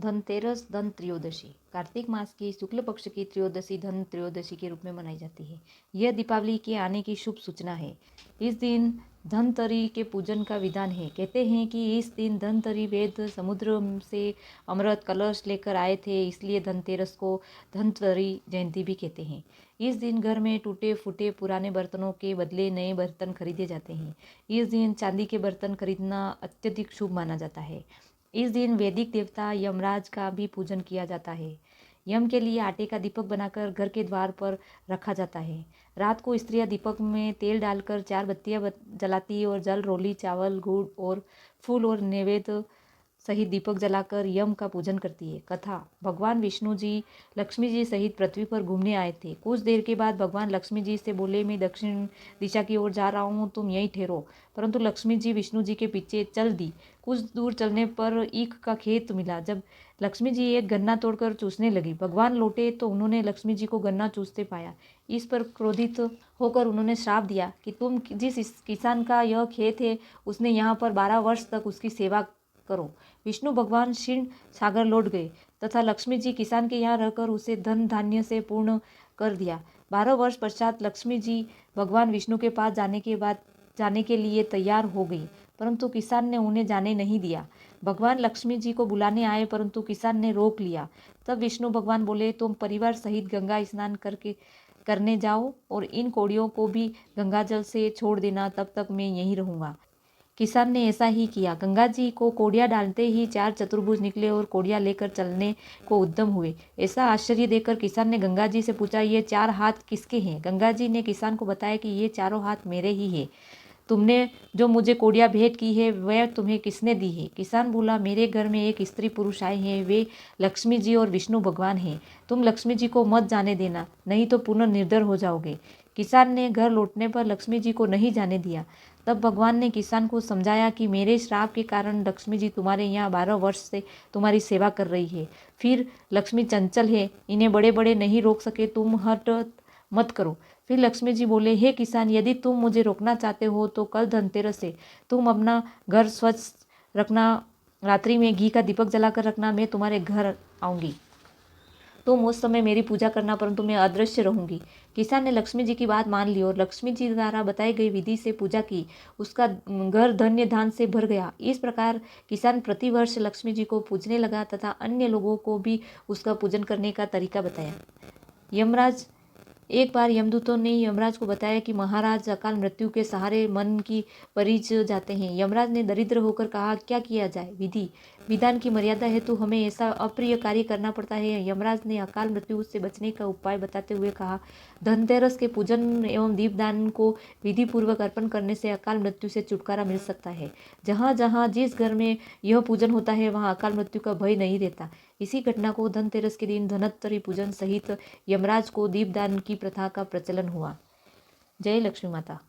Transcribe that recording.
धनतेरस धन त्रयोदशी कार्तिक मास की शुक्ल पक्ष की त्रयोदशी धन त्रयोदशी के रूप में मनाई जाती है। यह दीपावली के आने की शुभ सूचना है। इस दिन धनतरी के पूजन का विधान है। कहते हैं कि इस दिन धनतरी वेद समुद्र से अमृत कलश लेकर आए थे, इसलिए धनतेरस को धनतरी जयंती भी कहते हैं। इस दिन घर में टूटे फूटे पुराने बर्तनों के बदले नए बर्तन खरीदे जाते हैं। इस दिन चांदी के बर्तन खरीदना अत्यधिक शुभ माना जाता है। इस दिन वैदिक देवता यमराज का भी पूजन किया जाता है। यम के लिए आटे का दीपक बनाकर घर के द्वार पर रखा जाता है। रात को स्त्रियां दीपक में तेल डालकर 4 बत्तियां जलाती और जल, रोली, चावल, गुड़ और फूल और नैवेद्य सहित दीपक जलाकर यम का पूजन करती है। कथा: भगवान विष्णु जी लक्ष्मी जी सहित पृथ्वी पर घूमने आए थे। कुछ देर के बाद भगवान लक्ष्मी जी से बोले, मैं दक्षिण दिशा की ओर जा रहा हूँ, तुम यहीं ठहरो। परंतु लक्ष्मी जी विष्णु जी के पीछे चल दी। कुछ दूर चलने पर ईख का खेत मिला। जब लक्ष्मी जी एक गन्ना तोड़कर चूसने लगी, भगवान लौटे तो उन्होंने लक्ष्मी जी को गन्ना चूसते पाया। इस पर क्रोधित होकर उन्होंने श्राप दिया कि तुम जिस किसान का यह खेत है, उसने यहाँ पर 12 वर्ष तक उसकी सेवा करो। विष्णु भगवान क्षीण सागर लौट गए तथा लक्ष्मी जी किसान के यहाँ रहकर उसे धन धान्य से पूर्ण कर दिया। 12 वर्ष पश्चात लक्ष्मी जी भगवान विष्णु के पास जाने के लिए तैयार हो गई, परंतु किसान ने उन्हें जाने नहीं दिया। भगवान लक्ष्मी जी को बुलाने आए, परंतु किसान ने रोक लिया। तब विष्णु भगवान बोले, तुम परिवार सहित गंगा स्नान करने जाओ और इन कौड़ियों को भी गंगा जल से छोड़ देना, तब तक मैं यहीं रहूंगा। किसान ने ऐसा ही किया। गंगा जी को कोड़ियाँ डालते ही 4 चतुर्भुज निकले और कोड़ियाँ लेकर चलने को उद्यम हुए। ऐसा आश्चर्य देखकर किसान ने गंगा जी से पूछा, ये 4 हाथ किसके हैं? गंगा जी ने किसान को बताया कि ये चारों हाथ मेरे ही हैं। तुमने जो मुझे कोड़ियाँ भेंट की है, वह तुम्हें किसने दी है? किसान बोला, मेरे घर में एक स्त्री पुरुष आए हैं, वे लक्ष्मी जी और विष्णु भगवान हैं। तुम लक्ष्मी जी को मत जाने देना, नहीं तो पुनः निर्धर हो जाओगे। किसान ने घर लौटने पर लक्ष्मी जी को नहीं जाने दिया। तब भगवान ने किसान को समझाया कि मेरे श्राप के कारण लक्ष्मी जी तुम्हारे यहाँ 12 वर्ष से तुम्हारी सेवा कर रही है। फिर लक्ष्मी चंचल है, इन्हें बड़े बड़े नहीं रोक सके, तुम हट मत करो। फिर लक्ष्मी जी बोले, हे किसान, यदि तुम मुझे रोकना चाहते हो तो कल धनतेरस है, तुम अपना घर स्वच्छ रखना, रात्रि में घी का दीपक जलाकर रखना, मैं तुम्हारे घर आऊँगी। तुम उस समय मेरी पूजा करना, परंतु मैं अदृश्य रहूंगी। किसान ने लक्ष्मी जी की बात मान ली और लक्ष्मी जी द्वारा बताई गई विधि से पूजा की। उसका घर धन्य धान से भर गया। इस प्रकार किसान प्रतिवर्ष लक्ष्मी जी को पूजने लगा तथा अन्य लोगों को भी उसका पूजन करने का तरीका बताया। यमराज एक बार यमदूतों ने यमराज को बताया कि महाराज अकाल मृत्यु के सहारे मन की परिच जाते हैं। यमराज ने दरिद्र होकर कहा, क्या किया जाए? विधान की मर्यादा हेतु हमें ऐसा अप्रिय कार्य करना पड़ता है। यमराज ने अकाल मृत्यु से बचने का उपाय बताते हुए कहा, धनतेरस के पूजन एवं दीपदान को विधि पूर्वक अर्पण करने से अकाल मृत्यु से छुटकारा मिल सकता है। जहाँ जहाँ जिस घर में यह पूजन होता है, वहाँ अकाल मृत्यु का भय नहीं रहता। इसी घटना को धनतेरस के दिन धनवंतरि पूजन सहित यमराज को दीपदान की प्रथा का प्रचलन हुआ। जय लक्ष्मी माता।